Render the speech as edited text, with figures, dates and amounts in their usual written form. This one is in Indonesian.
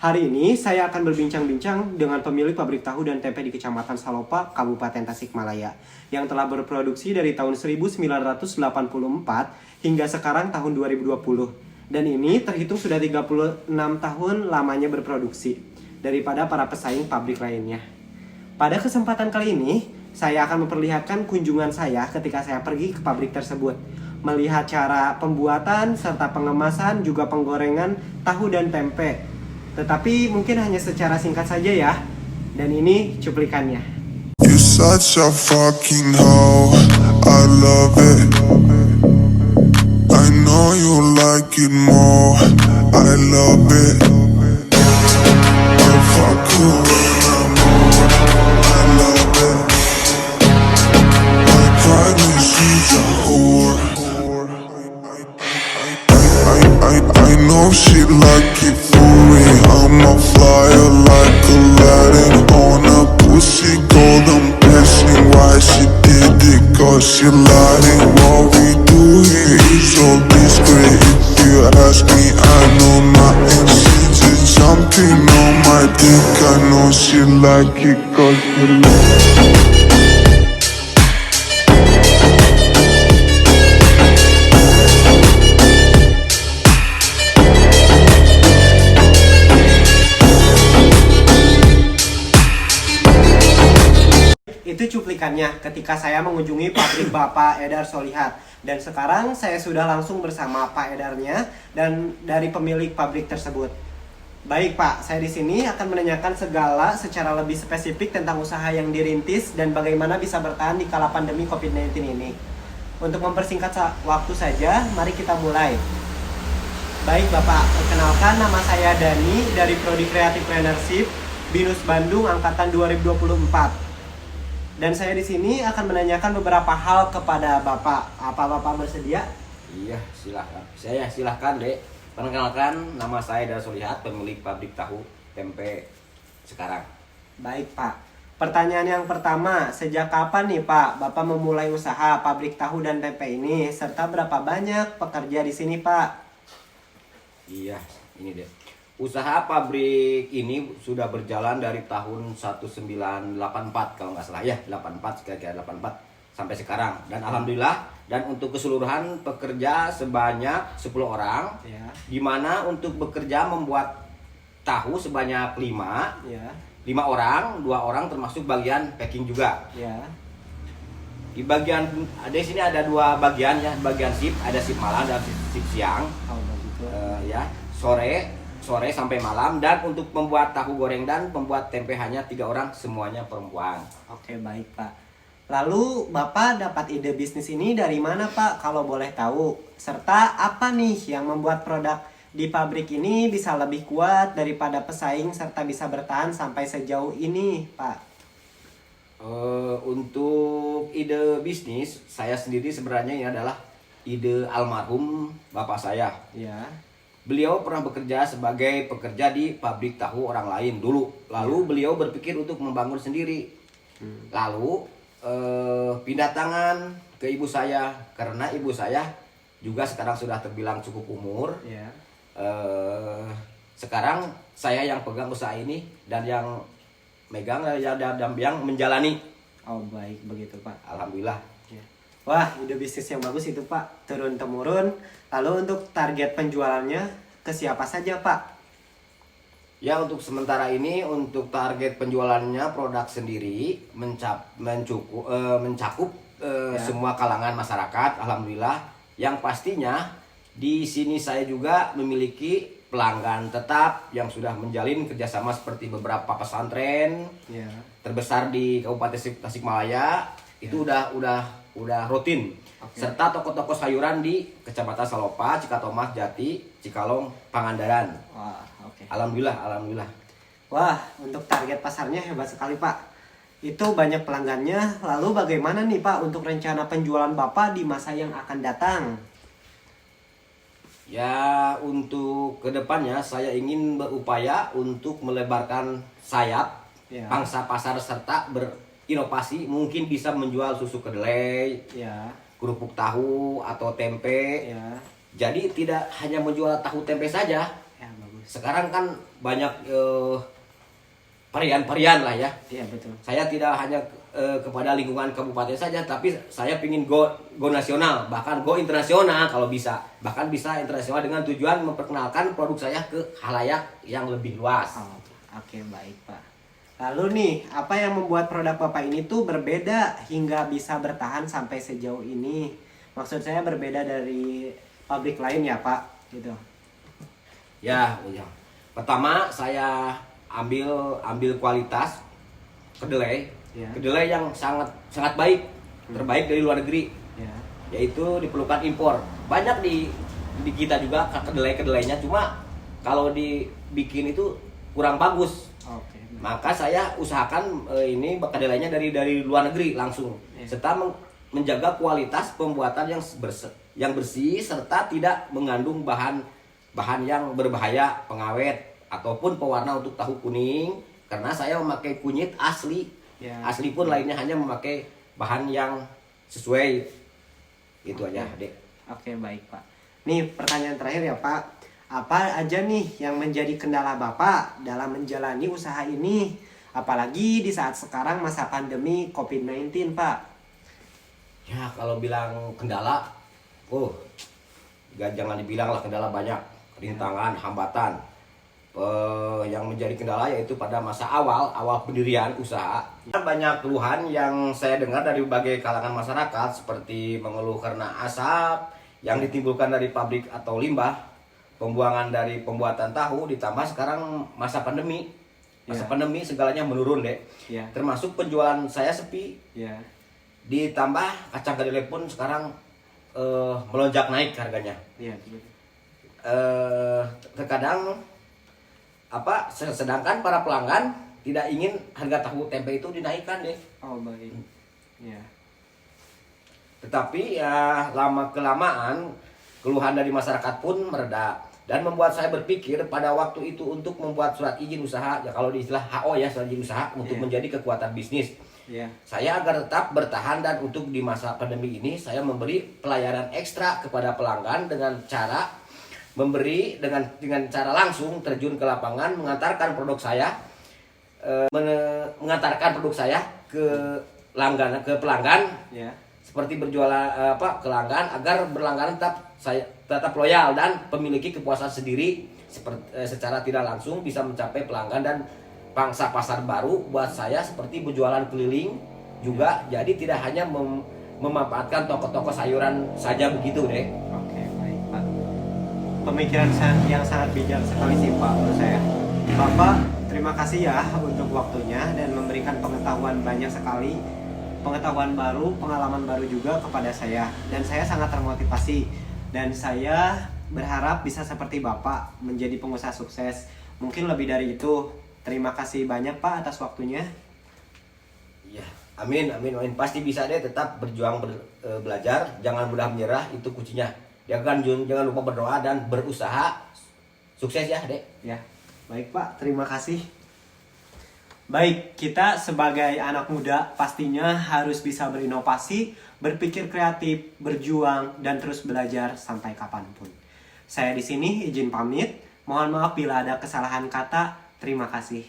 Hari ini saya akan berbincang-bincang dengan pemilik pabrik tahu dan tempe di Kecamatan Salopa, Kabupaten Tasikmalaya, yang telah berproduksi dari tahun 1984 hingga sekarang tahun 2020. Dan ini terhitung sudah 36 tahun lamanya berproduksi daripada para pesaing pabrik lainnya. Pada kesempatan kali ini, saya akan memperlihatkan kunjungan saya ketika saya pergi ke pabrik tersebut, melihat cara pembuatan serta pengemasan juga penggorengan tahu dan tempe. Tetapi mungkin hanya secara singkat saja ya. Dan ini cuplikannya. You're such a fucking hoe, I love it. I know you like it more, I love it. I fuck you when I'm on, I love it. I cry when she's a whore. I know she like it furry. I'm a flyer like Aladdin on a pussy golden blessing. Why she did it? Cause she lying. What we do here is so discreet. If you ask me, I know nothing. She just jumping on my dick. I know she like it cause she like. Itu cuplikannya ketika saya mengunjungi pabrik Bapak Edar Solihat. Dan sekarang saya sudah langsung bersama Pak Edarnya dan dari pemilik pabrik tersebut. Baik Pak, saya di sini akan menanyakan segala secara lebih spesifik tentang usaha yang dirintis dan bagaimana bisa bertahan di kala pandemi COVID-19 ini. Untuk mempersingkat waktu saja, mari kita mulai. Baik Bapak, perkenalkan nama saya Dani dari Prodi Creative Plannership BINUS Bandung angkatan 2024. Dan saya di sini akan menanyakan beberapa hal kepada Bapak. Apa Bapak bersedia? Iya, silahkan. Saya silahkan, Dek. Perkenalkan, nama saya Edar Solihat, pemilik pabrik tahu tempe sekarang. Baik, Pak. Pertanyaan yang pertama, sejak kapan nih, Pak, Bapak memulai usaha pabrik tahu dan tempe ini? Serta berapa banyak pekerja di sini, Pak? Iya, ini, Dek. Usaha pabrik ini sudah berjalan dari tahun 1984 kalau nggak salah ya, 84 kira-kira 84 sampai sekarang. Dan alhamdulillah, dan untuk keseluruhan pekerja sebanyak 10 orang. Ya. Di mana untuk bekerja membuat tahu sebanyak 5. Ya. 5 orang, 2 orang termasuk bagian packing juga. Ya. Di bagian di sini ada 2 bagian ya, bagian shift, ada shift malam dan shift siang. Oh, begitu. Ya, sore sampai malam. Dan untuk membuat tahu goreng dan membuat tempe hanya 3 orang, semuanya perempuan. Oke, baik, Pak. Lalu Bapak dapat ide bisnis ini dari mana, Pak? Kalau boleh tahu. Serta apa nih yang membuat produk di pabrik ini bisa lebih kuat daripada pesaing serta bisa bertahan sampai sejauh ini, Pak? Untuk ide bisnis, saya sendiri sebenarnya ini adalah ide almarhum bapak saya. Ya. Beliau pernah bekerja sebagai pekerja di pabrik tahu orang lain dulu. Lalu beliau berpikir untuk membangun sendiri. Lalu pindah tangan ke ibu saya, karena ibu saya juga sekarang sudah terbilang cukup umur. Ya. Sekarang saya yang pegang usaha ini dan yang megang dan yang menjalani. Oh, baik begitu, Pak. Alhamdulillah. Ya. Wah, ide bisnis yang bagus itu, Pak. Turun-temurun. Lalu untuk target penjualannya ke siapa saja, Pak? Ya, untuk sementara ini untuk target penjualannya produk sendiri mencakup semua kalangan masyarakat. Alhamdulillah. Yang pastinya di sini saya juga memiliki pelanggan tetap yang sudah menjalin kerjasama seperti beberapa pesantren Ya. terbesar di Kabupaten Tasikmalaya. Itu udah rutin. Oke. Serta toko-toko sayuran di Kecamatan Salopa, Cikatomas, Jati, Cikalong, Pangandaran. Wah, oke. Alhamdulillah. Wah, untuk target pasarnya hebat sekali, Pak. Itu banyak pelanggannya. Lalu bagaimana nih, Pak, untuk rencana penjualan Bapak di masa yang akan datang? Ya, untuk kedepannya saya ingin berupaya untuk melebarkan sayap Ya. pangsa pasar serta berinovasi, mungkin bisa menjual susu kedelai, Ya. kerupuk tahu atau tempe. Ya. Jadi tidak hanya menjual tahu tempe saja, Ya, bagus. sekarang kan banyak varian-varian lah ya. Iya betul. Saya tidak hanya kepada lingkungan kabupaten saja, tapi saya ingin go nasional, bahkan go internasional kalau bisa. Bahkan bisa internasional dengan tujuan memperkenalkan produk saya ke khalayak yang lebih luas. Oh, oke baik Pak. Lalu nih, apa yang membuat produk Bapak ini tuh berbeda hingga bisa bertahan sampai sejauh ini? Maksud saya berbeda dari pabrik lain ya Pak, gitu. Ya. Pertama saya ambil kualitas kedelai. Ya. Kedelai yang sangat baik, terbaik dari luar negeri. Ya. Yaitu diperlukan impor. Banyak di kita juga kedelainya, cuma kalau dibikin itu kurang bagus. Oke. Maka saya usahakan ini kedelainya dari luar negeri langsung. Ya. Serta menjaga kualitas pembuatan yang bersih serta tidak mengandung bahan yang berbahaya, pengawet ataupun pewarna untuk tahu kuning, karena saya memakai kunyit asli. Ya. Asli pun lainnya hanya memakai bahan yang sesuai. Itu aja, Dek. Oke baik Pak. Nih pertanyaan terakhir ya Pak. Apa aja nih yang menjadi kendala Bapak dalam menjalani usaha ini? Apalagi di saat sekarang masa pandemi COVID-19 Pak. Ya kalau bilang kendala, jangan dibilang lah kendala, banyak rintangan, hambatan. Yang menjadi kendala yaitu pada masa awal pendirian usaha. Banyak keluhan yang saya dengar dari berbagai kalangan masyarakat, seperti mengeluh karena asap yang ditimbulkan dari pabrik atau limbah, pembuangan dari pembuatan tahu, ditambah sekarang masa pandemi. Masa pandemi segalanya menurun, Dek. Ya. Termasuk penjualan saya sepi. Ya. Ditambah kacang kedelai pun sekarang melonjak naik harganya. Ya. Terkadang sedangkan para pelanggan tidak ingin harga tahu tempe itu dinaikkan, deh. Oh baik. Ya. Tetapi ya lama kelamaan keluhan dari masyarakat pun mereda dan membuat saya berpikir pada waktu itu untuk membuat surat izin usaha, ya kalau di istilah HO ya, surat izin usaha untuk menjadi kekuatan bisnis. Ya. Saya agar tetap bertahan, dan untuk di masa pandemi ini saya memberi pelayanan ekstra kepada pelanggan dengan cara memberi dengan cara langsung terjun ke lapangan, mengantarkan produk saya ke pelanggan, Ya. seperti berjualan ke pelanggan agar berlangganan tetap loyal dan memiliki kepuasan sendiri, secara tidak langsung bisa mencapai pelanggan dan pangsa pasar baru buat saya, seperti berjualan keliling juga. Jadi tidak hanya memanfaatkan toko-toko sayuran saja begitu, deh. Oke baik Pak. Pemikiran yang sangat bijak sekali sih Pak menurut saya. Bapak terima kasih ya untuk waktunya dan memberikan pengetahuan banyak sekali, pengetahuan baru, pengalaman baru juga kepada saya, dan saya sangat termotivasi, dan saya berharap bisa seperti Bapak menjadi pengusaha sukses, mungkin lebih dari itu. Terima kasih banyak Pak atas waktunya. Ya, amin. Pasti bisa, deh. Tetap berjuang belajar, jangan mudah menyerah, itu kuncinya. Jangan lupa berdoa dan berusaha. Sukses ya, Dek. Ya, baik Pak, terima kasih. Baik, kita sebagai anak muda pastinya harus bisa berinovasi, berpikir kreatif, berjuang, dan terus belajar sampai kapanpun. Saya di sini izin pamit. Mohon maaf bila ada kesalahan kata. Terima kasih.